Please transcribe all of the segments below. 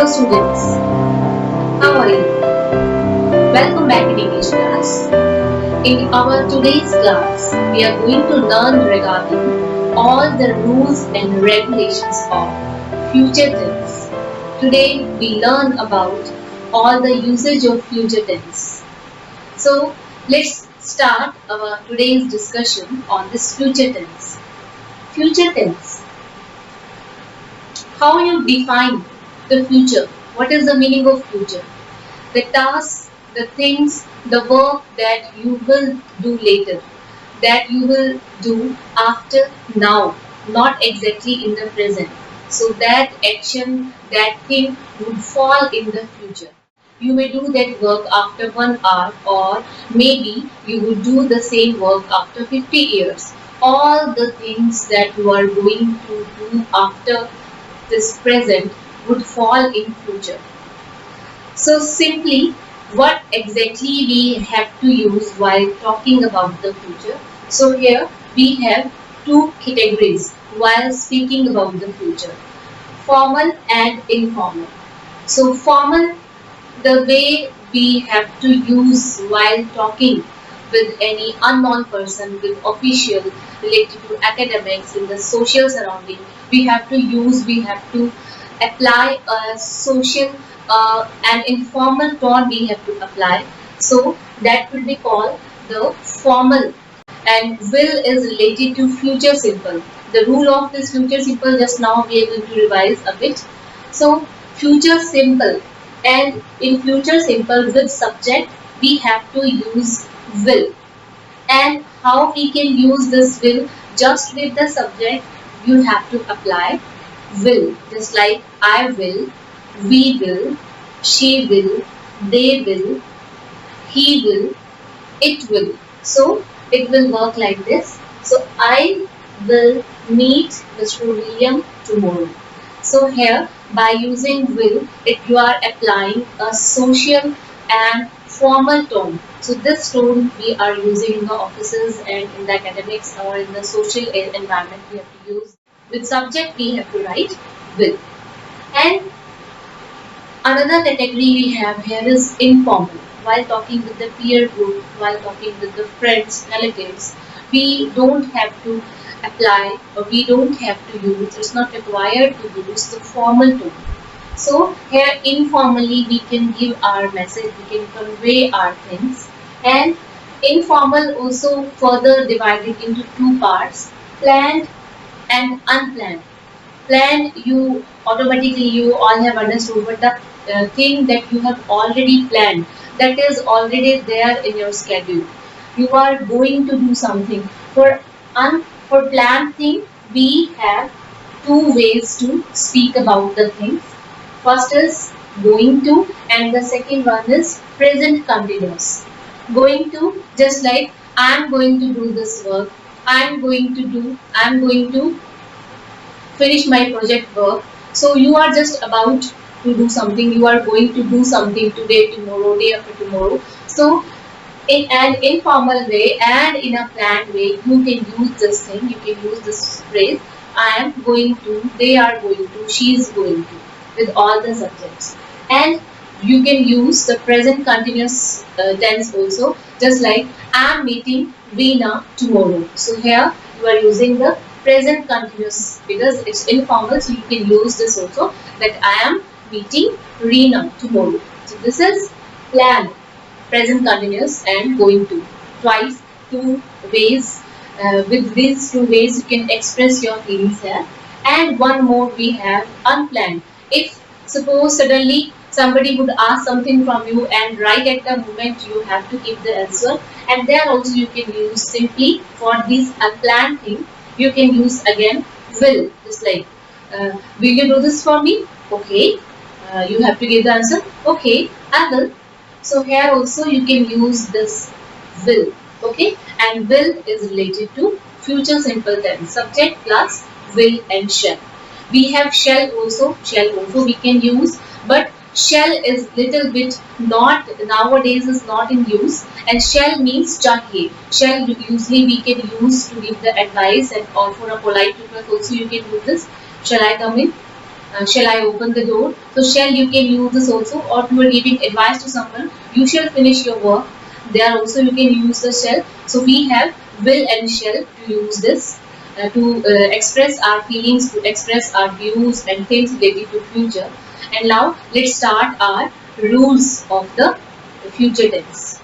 students, how are you? Welcome back in English class. In our today's class, we are going to learn regarding all the rules and regulations of future tense. Today we learn about all the usage of future tense. So let's start our today's discussion on this future tense. Future tense. How you define the future? What is the meaning of future? The tasks, the things, the work that you will do later, that you will do after now, not exactly in the present. So that action, that thing would fall in the future. You may do that work after 1 hour, or maybe you would do the same work after 50 years. All the things that you are going to do after this present would fall in future. So simply, what exactly we have to use while talking about the future? So here we have two categories while speaking about the future: formal and informal. So formal, the way we have to use while talking with any unknown person, with official related to academics in the social surrounding, we have to apply a social and informal tone we have to apply. So that will be called the formal. And will is related to future simple. The rule of this future simple, just now we are going to revise a bit. So future simple, and in future simple with subject we have to use will. And how we can use this will? Just with the subject you have to apply will, just like I will, we will, she will, they will, he will, it will. So it will work like this. So I will meet Mr. William tomorrow. So here by using will, you are applying a social and formal tone. So this tone we are using in the offices and in the academics or in the social environment we have to use. With subject we have to write will. And another category we have here is informal. While talking with the peer group, while talking with the friends, relatives, we don't have to apply, or we don't have to use, it's not required to use the formal tone. So here informally we can give our message, we can convey our things. And informal also further divided into two parts: planned and unplanned. Plan, you automatically you all have understood, but the thing that you have already planned, that is already there in your schedule, you are going to do something. For planned thing we have two ways to speak about the things. First is going to, and the second one is present continuous. Going to, just like I am going to do this work, I am going to finish my project work. So you are just about to do something, you are going to do something today, tomorrow, day after tomorrow. So in an informal way and in a planned way, you can use this thing, you can use this phrase: I am going to, they are going to, she is going to, with all the subjects. And you can use the present continuous tense also, just like I am meeting Veena tomorrow. So here you are using the present continuous because it's informal, so you can use this also, that I am meeting Reena tomorrow. So this is planned, present continuous, and going to. Twice, two ways. With these two ways, you can express your feelings here. And one more we have unplanned. If suppose suddenly somebody would ask something from you, and right at the moment you have to give the answer, and there also you can use simply for this unplanned thing. You can use again will, just like will you do this for me? Okay. You have to give the answer. Okay, I will. So here also you can use this will. Okay, and will is related to future simple tense, subject plus will and shall. We have shall also. Shall also we can use, but shall is little bit not nowadays, is not in use. And shall means chahiye. Shall usually we can use to give the advice, and or for a polite request also you can use this. Shall I come in? Shall I open the door? So shall you can use this also, or you are giving advice to someone, you shall finish your work. There also you can use the shall. So we have will and shall to use this to express our feelings, to express our views and things related to future. And now let's start our rules of the future tense.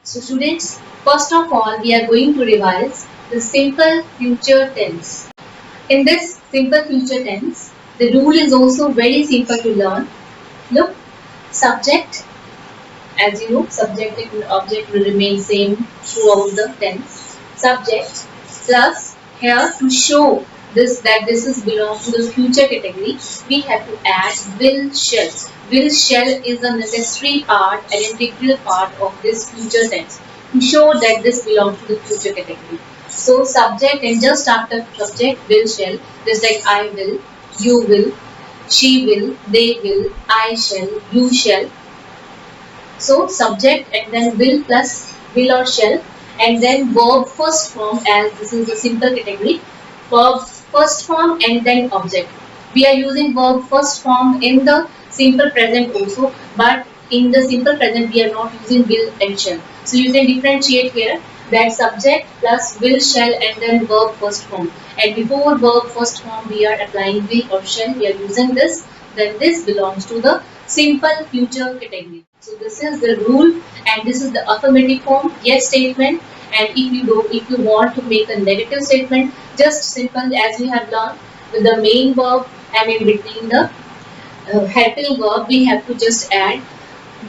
So students, first of all, we are going to revise the simple future tense. In this simple future tense, the rule is also very simple to learn. Look, subject, as you know, subject and object will remain same throughout the tense. Subject plus here to show this that this is belong to the future category, we have to add will shall. Will shall is a necessary part, an integral part of this future tense to show that this belongs to the future category. So subject and just after subject will shall, just like I will, you will, she will, they will, I shall, you shall. So subject and then will plus will or shall, and then verb first form, as this is a simple category. Verb first form and then object. We are using verb first form in the simple present also, but in the simple present we are not using will and shall. So you can differentiate here that subject plus will shall and then verb first form. And before verb first form we are applying will or shall, we are using this, then this belongs to the simple future category. So this is the rule, and this is the affirmative form, yes statement. And if you want to make a negative statement, just simple as we have learned with the main verb, and in between the helping verb we have to just add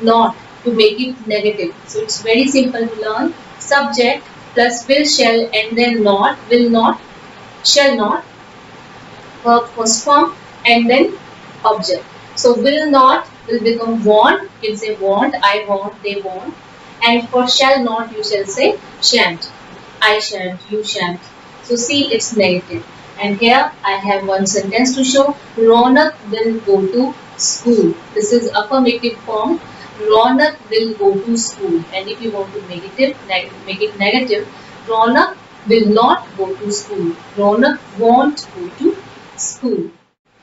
not to make it negative. So it's very simple to learn. Subject plus will shall and then not, will not, shall not, verb first form and then object. So will not will become want. You can say want, I want, they want. And for shall not you shall say shan't. I shan't, you shan't. So see, it's negative. And here I have one sentence to show. Ronak will go to school. This is affirmative form. Ronak will go to school. And if you want to make it negative, Ronak will not go to school. Ronak won't go to school.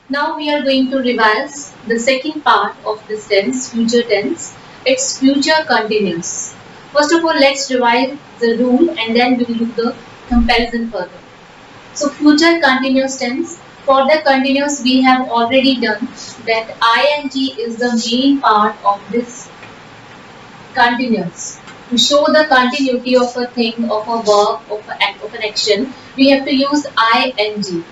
Now we are going to revise the second part of this tense, future tense. It's future continuous. First of all, let's revise the rule and then we will do the comparison further. So future continuous tense. For the continuous we have already done that ing is the main part of this continuous. To show the continuity of a thing, of a verb, of an action, we have to use ing.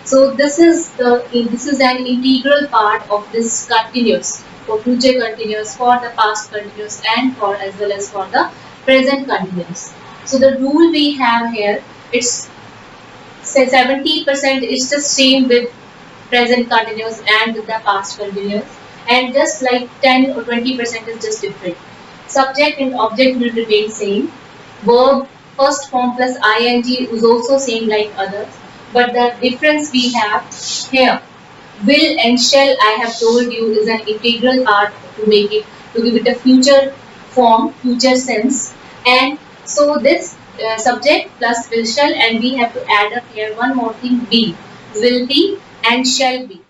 So this is an integral part of this continuous, for future continuous, for the past continuous, and for as well as for the present continuous. So the rule we have here, it's say 70% is the same with present continuous and with the past continuous, and just like 10 or 20% is just different. Subject and object will remain same. Verb first form plus ing is also same like others, but the difference we have here, will and shall, I have told you, is an integral part to make it, to give it a future form, future sense. And so this subject plus will shall, and we have to add up here one more thing, be, will be and shall be.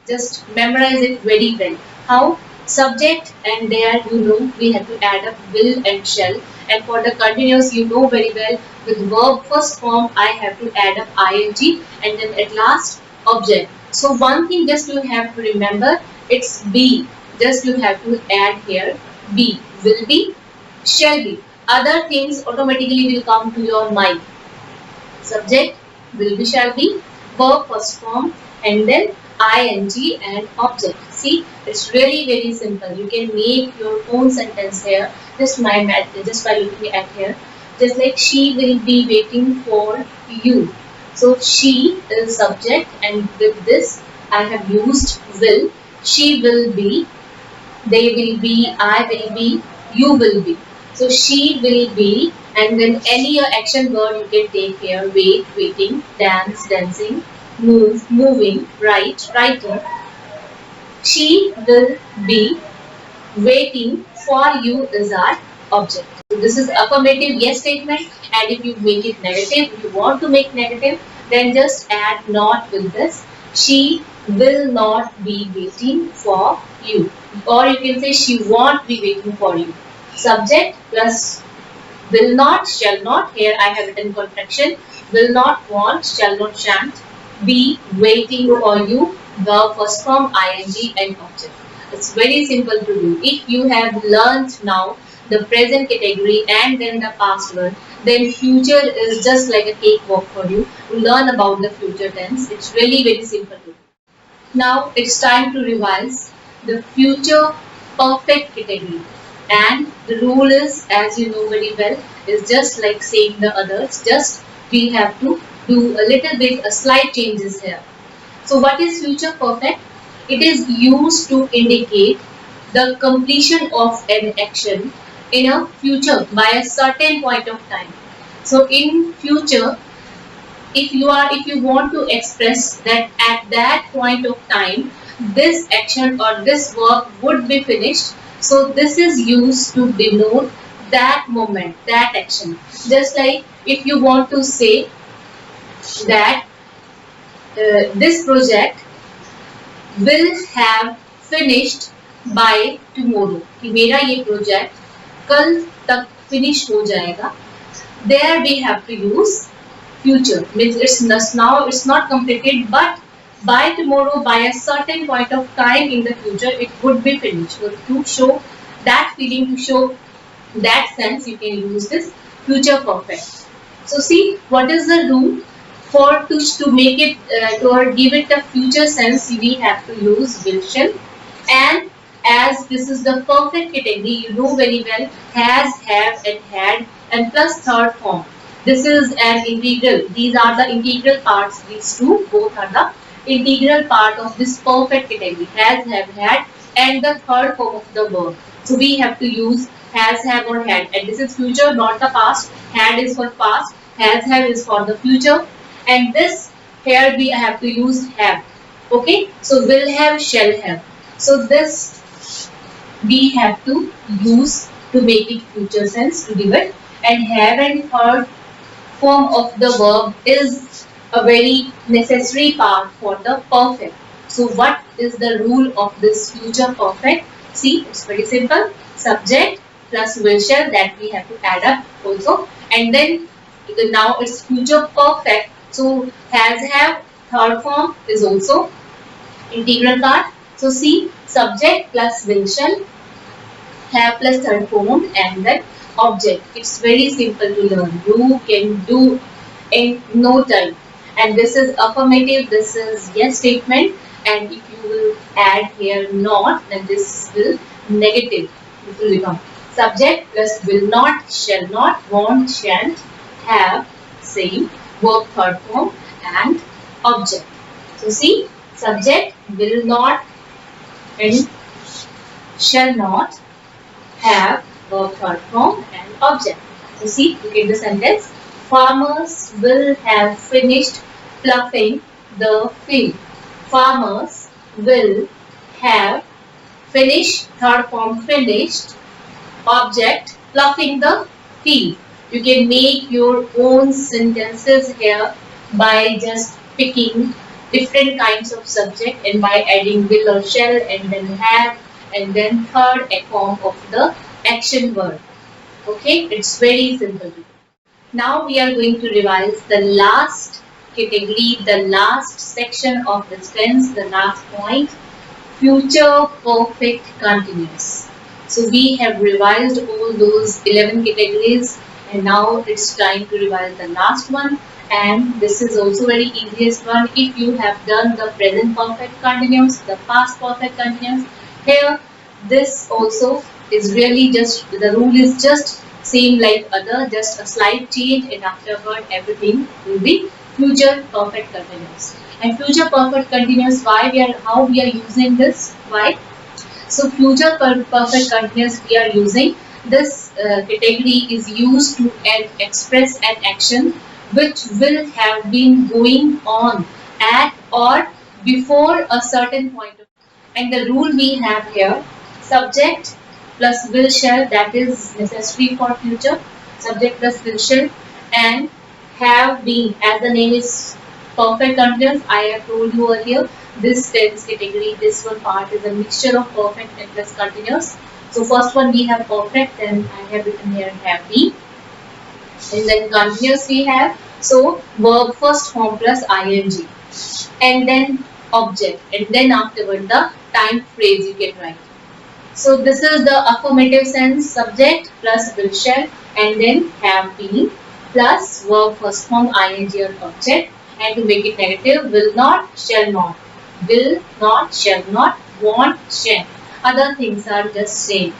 Just memorize it very well. How? Subject and there you know we have to add up will and shall, and for the continuous you know very well, with verb first form I have to add up ing, and then at last object. So one thing just you have to remember, it's be. Just you have to add here be, will be, shall be. Other things automatically will come to your mind. Subject, will be, shall be, verb first form, and then ing and object. See, it's really very simple. You can make your own sentence here. Just by looking at here. Just like she will be waiting for you. So she is subject, and with this I have used will. She will be, they will be, I will be, you will be. So she will be, and then any action word you can take here, wait, waiting, dance, dancing, move, moving, write, writing. She will be waiting for you is our object. So this is affirmative yes statement, and if you make it negative, if you want to make negative, then just add not with this. She will not be waiting for you, or you can say she won't be waiting for you. Subject plus will not, shall not. Here I have written contraction. Will not, won't, shall not, shan't be waiting for you. The first form ing and object. It's very simple to do. If you have learned now the present category and then the past one, then future is just like a cakewalk for you to learn about the future tense. It's really very simple to do. Now it's time to revise the future perfect category. And the rule is, as you know very well, is just like saying the others. Just we have to do a little bit, a slight changes here. So what is future perfect? It is used to indicate the completion of an action in a future by a certain point of time. So in future, if you want to express that at that point of time this action or this work would be finished, so this is used to denote that moment, that action. Just like if you want to say that this project will have finished by tomorrow, कि मेरा ये project कल तक finish हो जाएगा, there we have to use future, means it's not completed, but by tomorrow, by a certain point of time in the future, it would be finished. So to show that feeling, to show that sense, you can use this future perfect. So see, what is the rule for to make it or give it a future sense? We have to use will, shall, and as this is the perfect category, you know very well, has, have, and had, and plus third form. This is an integral. These are the integral parts. These two both are the integral part of this perfect category. Has, have, had, and the third form of the verb. So we have to use has, have, or had. And this is future, not the past. Had is for past. Has, have is for the future. And this here we have to use have. Okay. So will have, shall have. So this we have to use to make it future sense, to give it. And have and third form of the verb is a very necessary part for the perfect. So what is the rule of this future perfect? See, it's very simple. Subject plus will, shall, that we have to add up also. And then now it's future perfect. So has, have, third form is also integral part. So see, subject plus will, shall, have plus third form, and then object. It's very simple to learn. You can do in no time. And this is affirmative, this is yes statement, and if you will add here not, then this will negative. It will become subject plus will not, shall not, won't, shan't, have, same, verb third form, and object. So see, subject will not and shall not have verb third form and object. So see, look at the sentence. Farmers will have finished ploughing the field. Farmers will have finished, third form finished, object ploughing the field. You can make your own sentences here by just picking different kinds of subject and by adding will or shall and then have and then third a form of the action word. Okay, it's very simple to do. Now we are going to revise the last category, the last section of this tense, the last point, future perfect continuous. So we have revised all those 11 categories and now it's time to revise the last one, and this is also very easiest one. If you have done the present perfect continuous, the past perfect continuous, here this also is really just, the rule is just same like other, just a slight change and afterward everything will be future perfect continuous. And future perfect continuous, why we are, how we are using this, why? So future perfect continuous we are using, this category is used to express an action which will have been going on at or before a certain point of time. And the rule we have here, subject plus will shall, that is necessary for future, subject plus will shall, and have been, as the name is perfect continuous, I have told you earlier, this tense category, this one part is a mixture of perfect and plus continuous. So first one we have perfect, then I have written here have been, and then continuous we have, so verb first form plus ing, and then object, and then afterward the time phrase you can write. So this is the affirmative sense, subject plus will shall and then have been plus verb first form ing or object, and to make it negative, will not, shall not. Will not, shall not, want, shall. Other things are just same.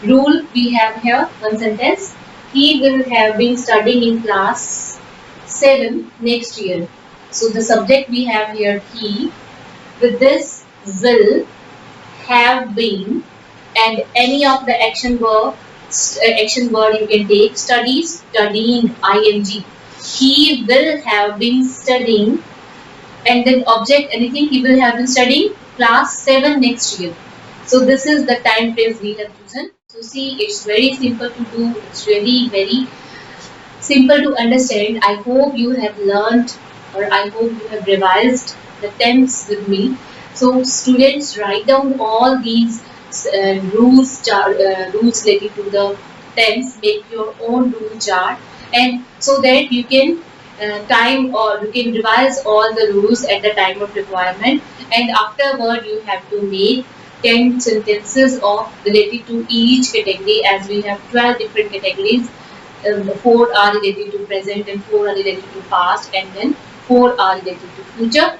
Rule we have here, one sentence. He will have been studying in class 7 next year. So the subject we have here he. With this will, have been, and any of the action word you can take, studies, studying, ing. He will have been studying, and then object anything, he will have been studying class 7 next year. So this is the time phrase we have chosen. So see, it's very simple to do, it's really very simple to understand. I hope you have learned, or I hope you have revised the tense with me. So students, write down all these rules related to the tense. Make your own rule chart, and so that you can time, or you can revise all the rules at the time of requirement. And afterward, you have to make 10 sentences of related to each category, as we have 12 different categories. 4 are related to present and 4 are related to past, and then 4 are related to future.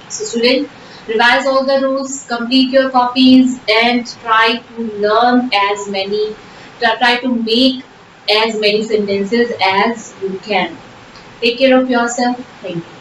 So student, revise all the rules, complete your copies, and try to learn as many, try to make as many sentences as you can. Take care of yourself. Thank you.